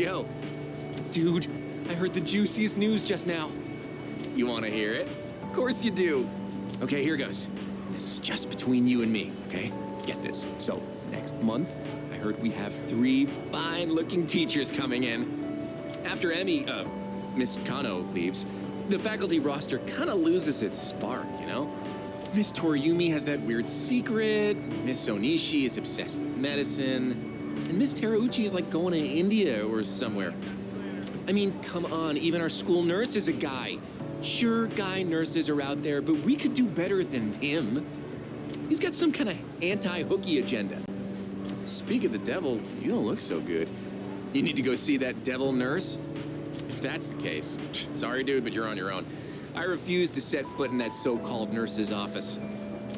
Yo. Dude, I heard the juiciest news just now. You want to hear it? Of course you do. Okay, here goes. This is just between you and me, okay? Get this. So, next month, I heard we have 3 fine-looking teachers coming in. After Miss Kano leaves, the faculty roster kind of loses its spark, you know? Miss Toriumi has that weird secret, Miss Onishi is obsessed with medicine, and Miss Terauchi is like going to India or somewhere. I mean, come on, even our school nurse is a guy. Sure, guy nurses are out there, but we could do better than him. He's got some kind of anti-hooky agenda. Speak of the devil, you don't look so good. You need to go see that devil nurse? If that's the case, sorry dude, but you're on your own. I refuse to set foot in that so-called nurse's office.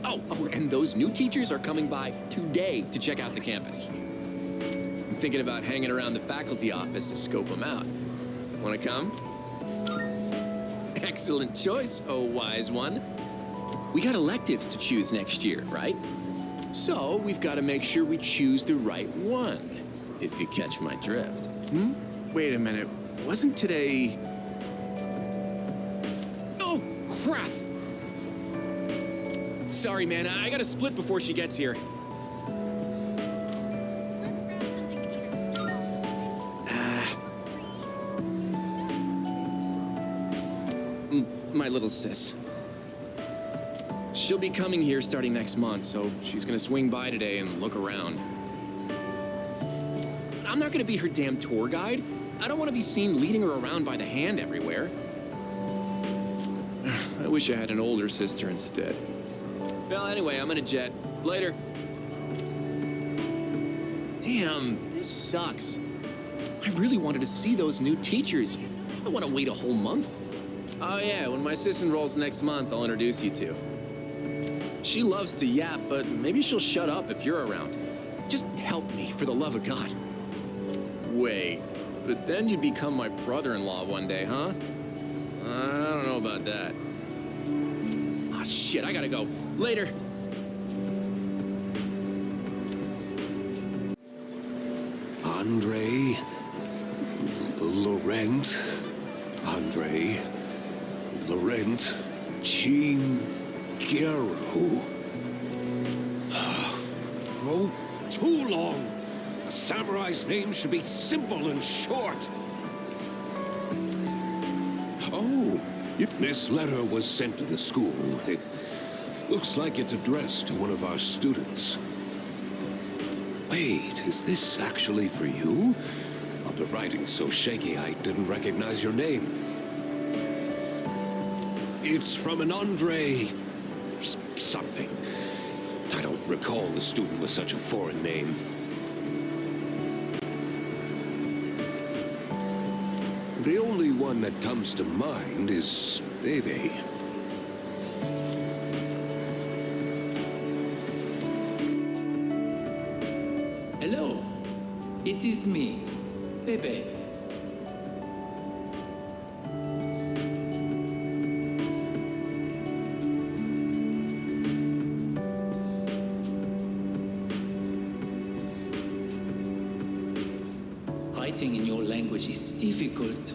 Oh, and those new teachers are coming by today to check out the campus. I'm thinking about hanging around the faculty office to scope them out. Wanna come? Excellent choice, oh wise one. We got electives to choose next year, right? So we've got to make sure we choose the right one, if you catch my drift. Wait a minute, wasn't today... Oh, crap! Sorry, man, I gotta split before she gets here. My little sis. She'll be coming here starting next month, so she's gonna swing by today and look around. I'm not gonna be her damn tour guide. I don't want to be seen leading her around by the hand everywhere. I wish I had an older sister instead. Well, anyway, I'm gonna jet. Later. Damn, this sucks. I really wanted to see those new teachers. I don't want to wait a whole month. Oh yeah, when my sis enrolls next month, I'll introduce you to. She loves to yap, but maybe she'll shut up if you're around. Just help me, for the love of God. Wait, but then you'd become my brother-in-law one day, huh? I don't know about that. Ah, shit, I gotta go. Later. Andre, Laurent, Andre, Laurent, Jean, Gero. Oh, too long. A samurai's name should be simple and short. Oh, this letter was sent to the school. It looks like it's addressed to one of our students. Wait, is this actually for you? Well, the writing's so shaky I didn't recognize your name. It's from an Andre... something. I don't recall the student with such a foreign name. The only one that comes to mind is Bebe. Hello, it is me, Bebe. Writing in your language is difficult,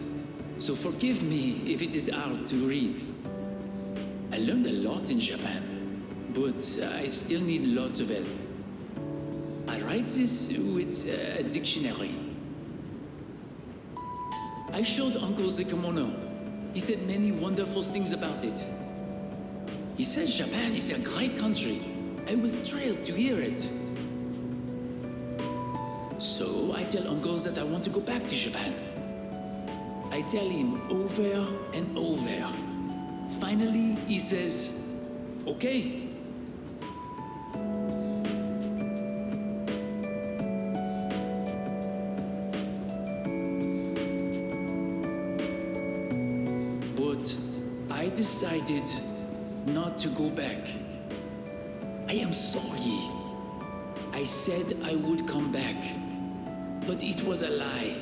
so forgive me if it is hard to read. I learned a lot in Japan, but I still need lots of help. I write this with a dictionary. I showed Uncle the kimono. He said many wonderful things about it. He said Japan is a great country. I was thrilled to hear it. So I tell Uncle that I want to go back to Japan. I tell him over and over. Finally, he says, okay. But I decided not to go back. I am sorry. I said I would come back, but it was a lie.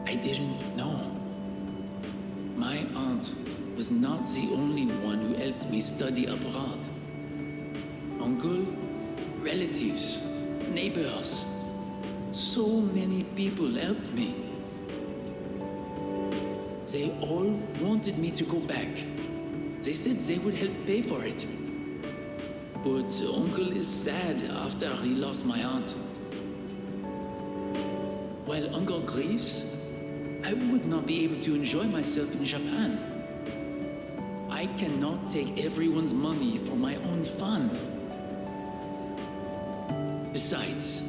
I didn't know. My aunt was not the only one who helped me study abroad. Uncle, relatives, neighbors. So many people helped me. They all wanted me to go back. They said they would help pay for it. But Uncle is sad after he lost my aunt. While Uncle grieves, I would not be able to enjoy myself in Japan. I cannot take everyone's money for my own fun. Besides,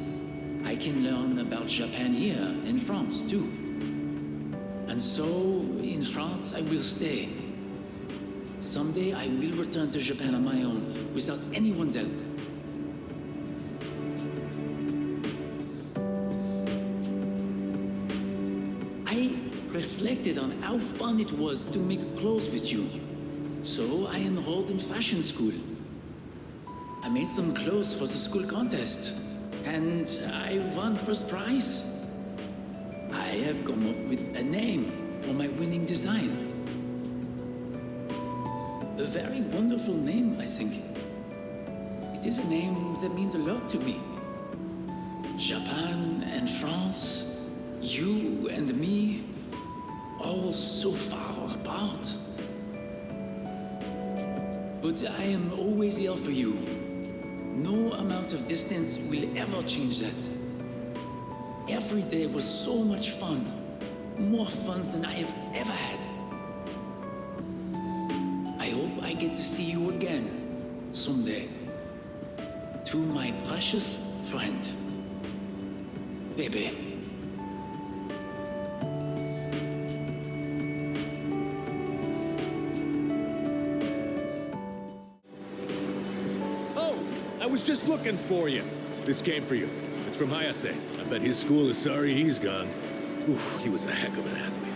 I can learn about Japan here in France too. And so, in France, I will stay. Someday I will return to Japan on my own, without anyone's help. I reflected on how fun it was to make clothes with you. So I enrolled in fashion school. I made some clothes for the school contest, and I won first prize. I have come up with a name for my winning design. A very wonderful name, I think. It is a name that means a lot to me. Japan and France, you and me, all so far apart. But I am always here for you. No amount of distance will ever change that. Every day was so much fun. More fun than I have ever had. I hope I get to see you again someday. To my precious friend, Bebe. Oh, I was just looking for you. This came for you. It's from Hayase. I bet his school is sorry he's gone. Oof, he was a heck of an athlete.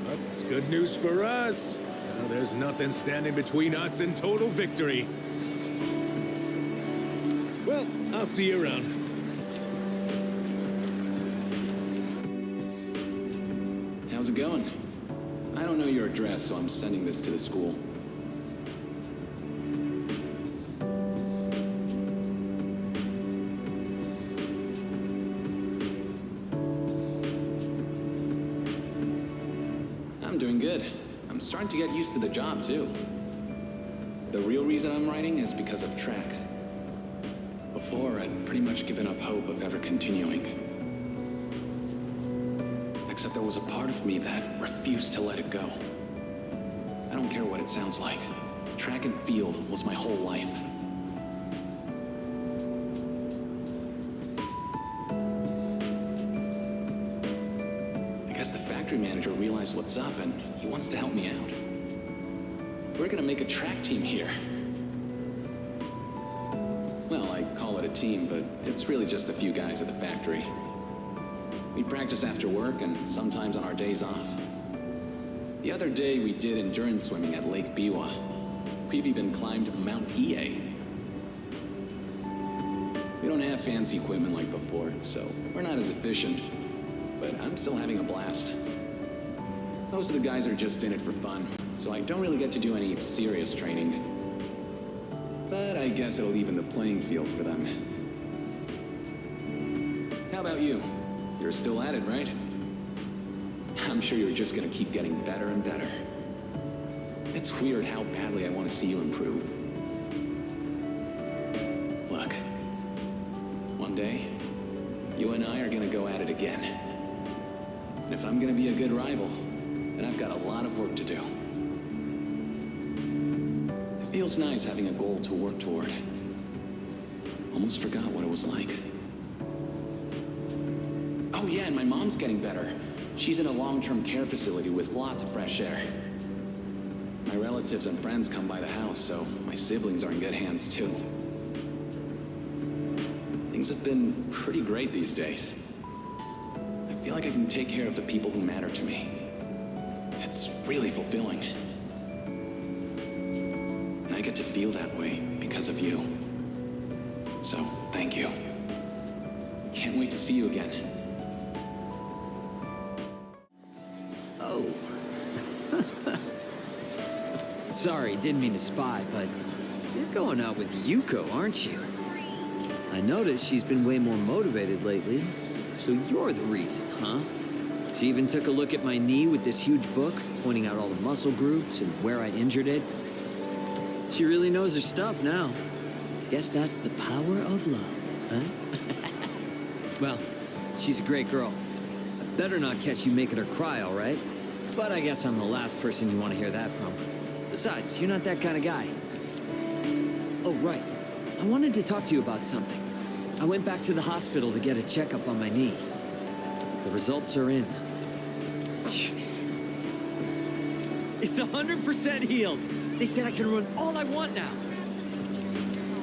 But it's good news for us. Now there's nothing standing between us and total victory. Well, I'll see you around. How's it going? I don't know your address, so I'm sending this to the school. I'm doing good. I'm starting to get used to the job, too. The real reason I'm writing is because of track. Before, I'd pretty much given up hope of ever continuing. Except there was a part of me that refused to let it go. I don't care what it sounds like. Track and field was my whole life. I guess the factory manager realized what's up and he wants to help me out. We're gonna make a track team here. Well, I call it a team, but it's really just a few guys at the factory. We practice after work and sometimes on our days off. The other day we did endurance swimming at Lake Biwa. We've even climbed Mount Hiei. We don't have fancy equipment like before, so we're not as efficient. But I'm still having a blast. Most of the guys are just in it for fun, so I don't really get to do any serious training. But I guess it'll even the playing field for them. How about you? You're still at it, right? I'm sure you're just gonna keep getting better and better. It's weird how badly I want to see you improve. Look, one day, you and I are gonna go at it again. And if I'm gonna be a good rival, then I've got a lot of work to do. It feels nice having a goal to work toward. Almost forgot what it was like. Oh yeah, and my mom's getting better. She's in a long-term care facility with lots of fresh air. My relatives and friends come by the house, so my siblings are in good hands too. Things have been pretty great these days. I feel like I can take care of the people who matter to me. It's really fulfilling. And I get to feel that way because of you. So, thank you. Can't wait to see you again. Oh. Sorry, didn't mean to spy, but you're going out with Yuko, aren't you? I noticed she's been way more motivated lately. So you're the reason, huh? She even took a look at my knee with this huge book, pointing out all the muscle groups and where I injured it. She really knows her stuff now. Guess that's the power of love, huh? Well, she's a great girl. I better not catch you making her cry, all right? But I guess I'm the last person you want to hear that from. Besides, you're not that kind of guy. Oh, right. I wanted to talk to you about something. I went back to the hospital to get a checkup on my knee. The results are in. It's 100% healed. They said I can run all I want now.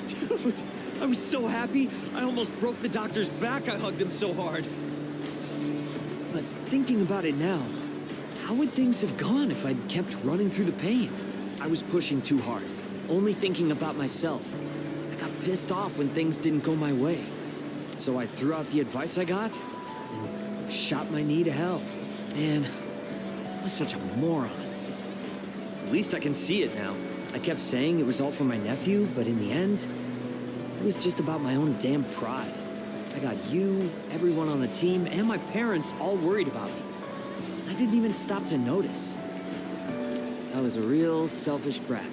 Dude, I was so happy, I almost broke the doctor's back. I hugged him so hard. But thinking about it now, how would things have gone if I'd kept running through the pain? I was pushing too hard, only thinking about myself. I got pissed off when things didn't go my way. So I threw out the advice I got and shot my knee to hell. Man, I was such a moron. At least I can see it now. I kept saying it was all for my nephew, but in the end, it was just about my own damn pride. I got you, everyone on the team, and my parents all worried about me. I didn't even stop to notice. I was a real selfish brat.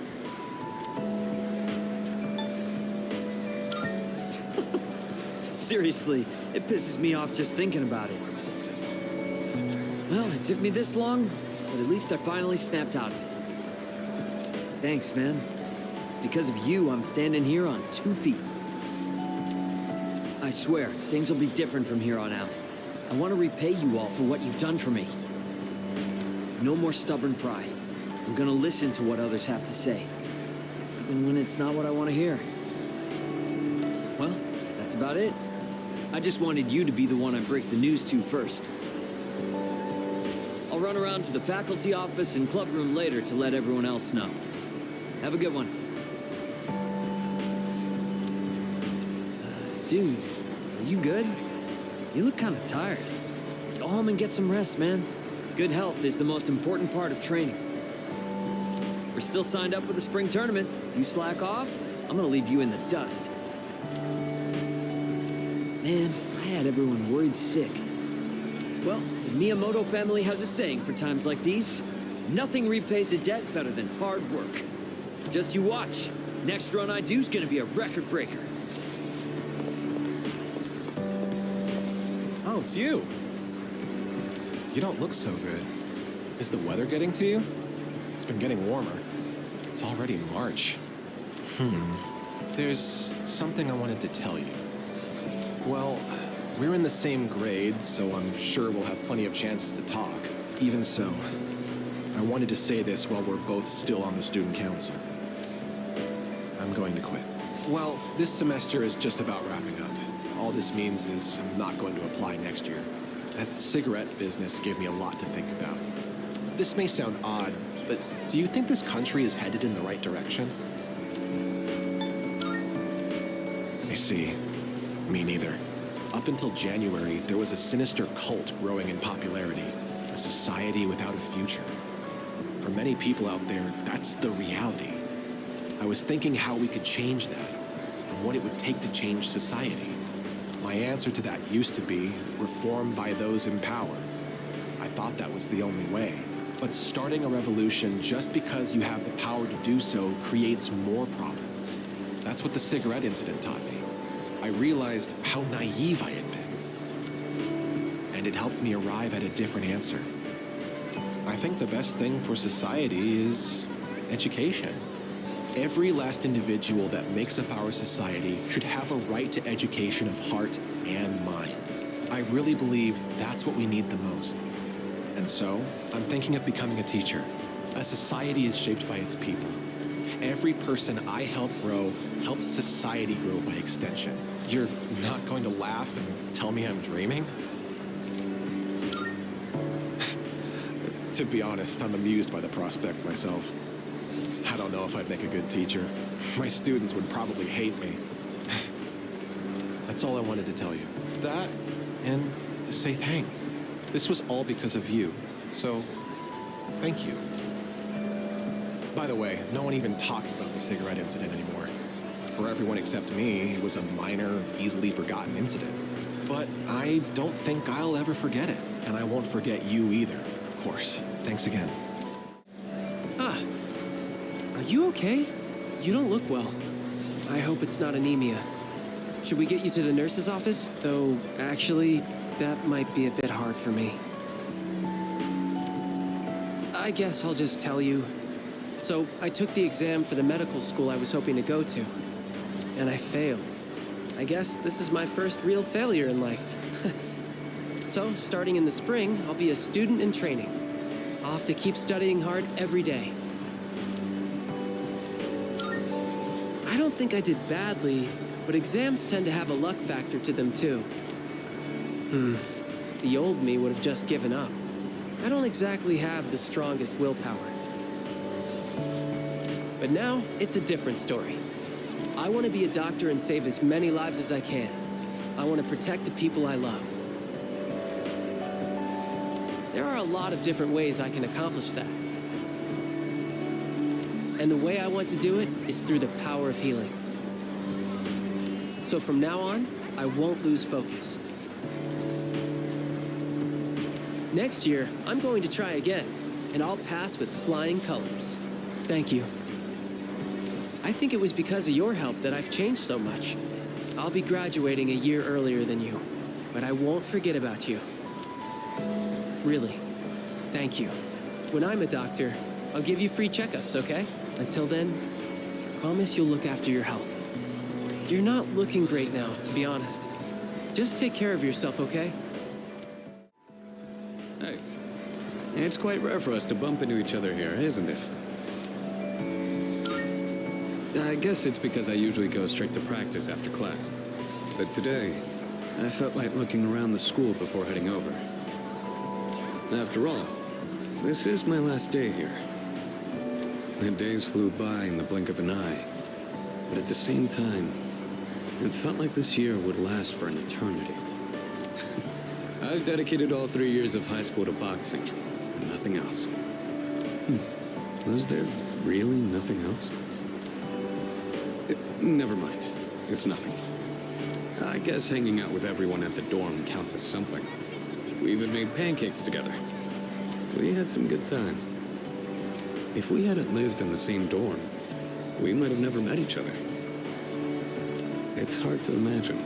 Seriously, it pisses me off just thinking about it. Well, it took me this long, but at least I finally snapped out of it. Thanks, man. It's because of you I'm standing here on 2 feet. I swear, things will be different from here on out. I want to repay you all for what you've done for me. No more stubborn pride. I'm gonna listen to what others have to say, even when it's not what I want to hear. Well, that's about it. I just wanted you to be the one I break the news to first. I'll run around to the faculty office and club room later to let everyone else know. Have a good one. Dude, are you good? You look kind of tired. Go home and get some rest, man. Good health is the most important part of training. We're still signed up for the spring tournament. You slack off, I'm gonna leave you in the dust. Man, I had everyone worried sick. Well, the Miyamoto family has a saying for times like these. Nothing repays a debt better than hard work. Just you watch. Next run I do is gonna be a record breaker. Oh, it's you. You don't look so good. Is the weather getting to you? It's been getting warmer. It's already March. There's something I wanted to tell you. Well, we're in the same grade, so I'm sure we'll have plenty of chances to talk. Even so, I wanted to say this while we're both still on the student council. I'm going to quit. Well, this semester is just about wrapping up. All this means is I'm not going to apply next year. That cigarette business gave me a lot to think about. This may sound odd, but do you think this country is headed in the right direction? I see. Me neither. Up until January, there was a sinister cult growing in popularity. A society without a future. For many people out there, that's the reality. I was thinking how we could change that, and what it would take to change society. My answer to that used to be reform by those in power. I thought that was the only way. But starting a revolution just because you have the power to do so creates more problems. That's what the cigarette incident taught me. I realized how naive I had been. And it helped me arrive at a different answer. I think the best thing for society is education. Every last individual that makes up our society should have a right to education of heart and mind. I really believe that's what we need the most. And so, I'm thinking of becoming a teacher. A society is shaped by its people. Every person I help grow helps society grow by extension. You're not going to laugh and tell me I'm dreaming? To be honest, I'm amused by the prospect myself. I don't know if I'd make a good teacher. My students would probably hate me. That's all I wanted to tell you. That, and to say thanks. This was all because of you, so thank you. By the way, no one even talks about the cigarette incident anymore. For everyone except me, it was a minor, easily forgotten incident. but I don't think I'll ever forget it. And I won't forget you either, of course. Thanks again. Ah, are you okay? You don't look well. I hope it's not anemia. Should we get you to the nurse's office? Though, actually, that might be a bit hard for me. I guess I'll just tell you. So, I took the exam for the medical school I was hoping to go to, and I failed. I guess this is my first real failure in life. So, starting in the spring, I'll be a student in training. I'll have to keep studying hard every day. I don't think I did badly, but exams tend to have a luck factor to them too. The old me would have just given up. I don't exactly have the strongest willpower. But now, it's a different story. I want to be a doctor and save as many lives as I can. I want to protect the people I love. There are a lot of different ways I can accomplish that. And the way I want to do it is through the power of healing. So from now on, I won't lose focus. Next year, I'm going to try again, and I'll pass with flying colors. Thank you. I think it was because of your help that I've changed so much. I'll be graduating a year earlier than you, but I won't forget about you. Really, thank you. When I'm a doctor, I'll give you free checkups, okay? Until then, promise you'll look after your health. You're not looking great now, to be honest. Just take care of yourself, okay? Hey, it's quite rare for us to bump into each other here, isn't it? I guess it's because I usually go straight to practice after class. But today, I felt like looking around the school before heading over. After all, this is my last day here. The days flew by in the blink of an eye, but at the same time, it felt like this year would last for an eternity. I've dedicated all 3 years of high school to boxing, and nothing else. Was there really nothing else? Never mind. It's nothing. I guess hanging out with everyone at the dorm counts as something. We even made pancakes together. We had some good times. If we hadn't lived in the same dorm, we might have never met each other. It's hard to imagine.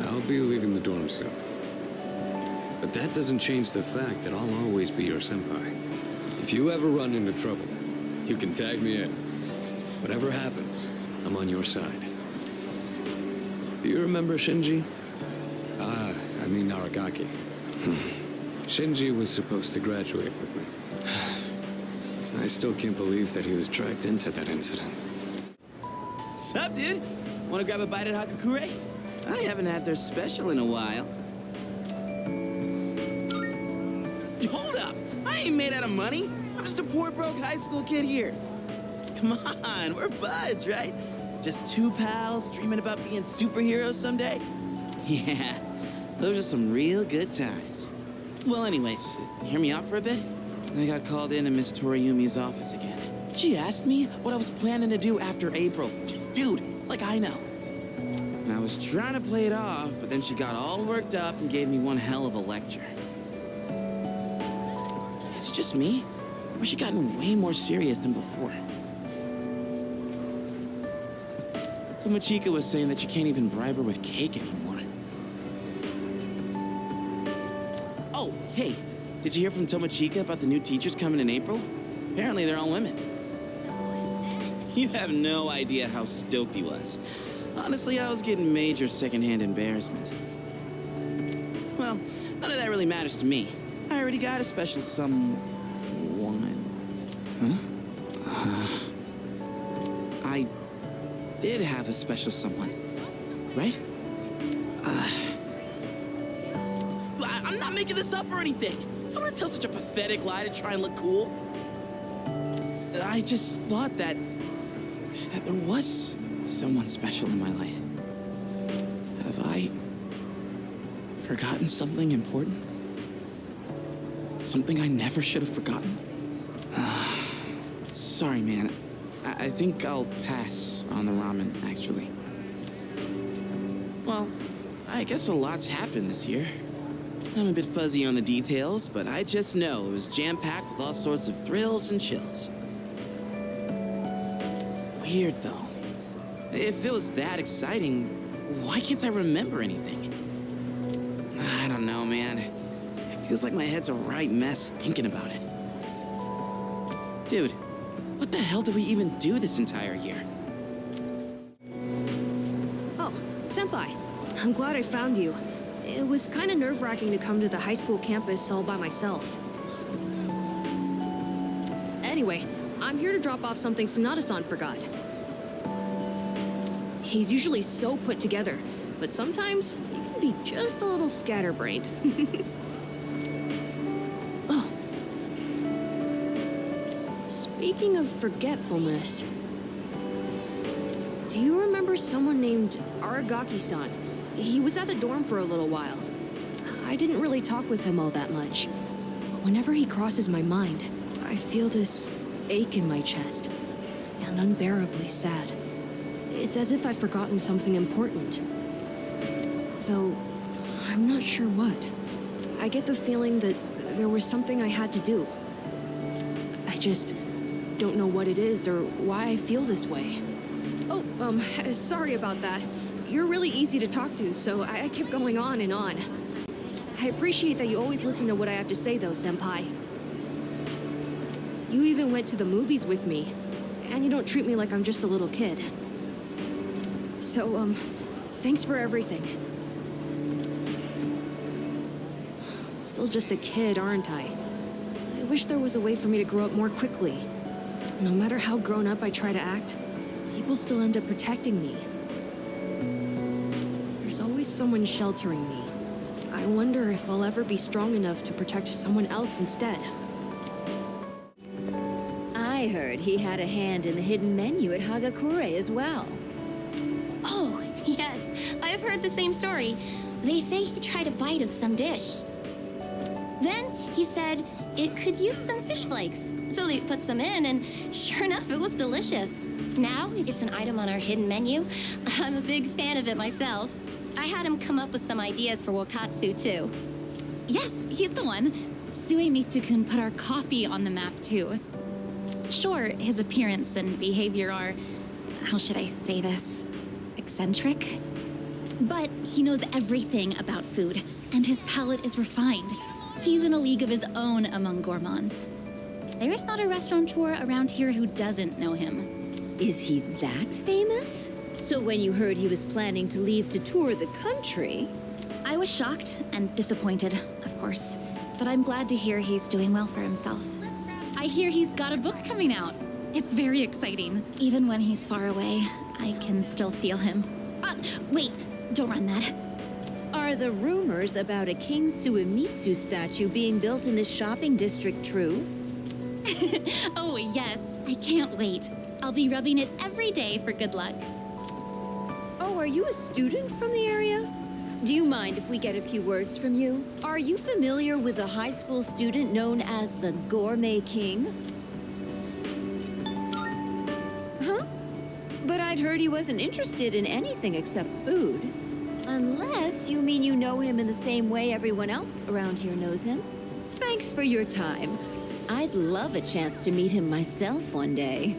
I'll be leaving the dorm soon. But that doesn't change the fact that I'll always be your senpai. If you ever run into trouble, you can tag me in. Whatever happens, I'm on your side. Do you remember Shinji? I mean Aragaki. Shinji was supposed to graduate with me. I still can't believe that he was dragged into that incident. Sup, dude? Wanna grab a bite at Hakakure? I haven't had their special in a while. Hold up! I ain't made out of money. I'm just a poor, broke high school kid here. Come on, we're buds, right? Just two pals dreaming about being superheroes someday? Yeah, those are some real good times. Well, anyways, hear me out for a bit? I got called into Miss Toriyumi's office again. She asked me what I was planning to do after April. Dude, like I know. And I was trying to play it off, but then she got all worked up and gave me one hell of a lecture. It's just me? Or has she gotten way more serious than before? Tomochika was saying that you can't even bribe her with cake anymore. Oh, hey, did you hear from Tomochika about the new teachers coming in April? Apparently they're all women. You have no idea how stoked he was. Honestly, I was getting major secondhand embarrassment. Well, none of that really matters to me. I already got a special someone. Huh? I did have a special someone, right? I'm not making this up or anything. I'm gonna tell such a pathetic lie to try and look cool. I just thought that there was someone special in my life. Have I forgotten something important? Something I never should have forgotten? Sorry, man. I think I'll pass on the ramen, actually. Well, I guess a lot's happened this year. I'm a bit fuzzy on the details, but I just know it was jam-packed with all sorts of thrills and chills. Weird, though. If it was that exciting, why can't I remember anything? I don't know, man. It feels like my head's a right mess thinking about it. Dude, what the hell did we even do this entire year? Oh, Senpai. I'm glad I found you. It was kind of nerve-wracking to come to the high school campus all by myself. Anyway, I'm here to drop off something Sonata-san forgot. He's usually so put together, but sometimes you can be just a little scatterbrained. Oh. Speaking of forgetfulness, do you remember someone named Aragaki-san? He was at the dorm for a little while. I didn't really talk with him all that much, but whenever he crosses my mind, I feel this ache in my chest, and unbearably sad. It's as if I've forgotten something important. Though, I'm not sure what. I get the feeling that there was something I had to do. I just don't know what it is or why I feel this way. Oh, sorry about that. You're really easy to talk to, so I kept going on and on. I appreciate that you always listen to what I have to say, though, Senpai. You even went to the movies with me, and you don't treat me like I'm just a little kid. So, thanks for everything. I'm still just a kid, aren't I? I wish there was a way for me to grow up more quickly. No matter how grown up I try to act, people still end up protecting me. There's always someone sheltering me. I wonder if I'll ever be strong enough to protect someone else instead. I heard he had a hand in the hidden menu at Hagakure as well. Oh, yes. I've heard the same story. They say he tried a bite of some dish. Then he said it could use some fish flakes. So they put some in, and sure enough, it was delicious. Now it's an item on our hidden menu. I'm a big fan of it myself. I had him come up with some ideas for Wakatsu, too. Yes, he's the one. Suemitsu-kun put our coffee on the map, too. Sure, his appearance and behavior are, how should I say this, eccentric? But he knows everything about food, and his palate is refined. He's in a league of his own among gourmands. There's not a restaurateur around here who doesn't know him. Is he that famous? So when you heard he was planning to leave to tour the country... I was shocked and disappointed, of course. But I'm glad to hear he's doing well for himself. I hear he's got a book coming out. It's very exciting. Even when he's far away, I can still feel him. Wait, don't run that. Are the rumors about a King Suemitsu statue being built in this shopping district true? Oh, yes. I can't wait. I'll be rubbing it every day for good luck. Oh, are you a student from the area? Do you mind if we get a few words from you? Are you familiar with a high school student known as the Gourmet King? Huh? But I'd heard he wasn't interested in anything except food. Unless you mean you know him in the same way everyone else around here knows him. Thanks for your time. I'd love a chance to meet him myself one day.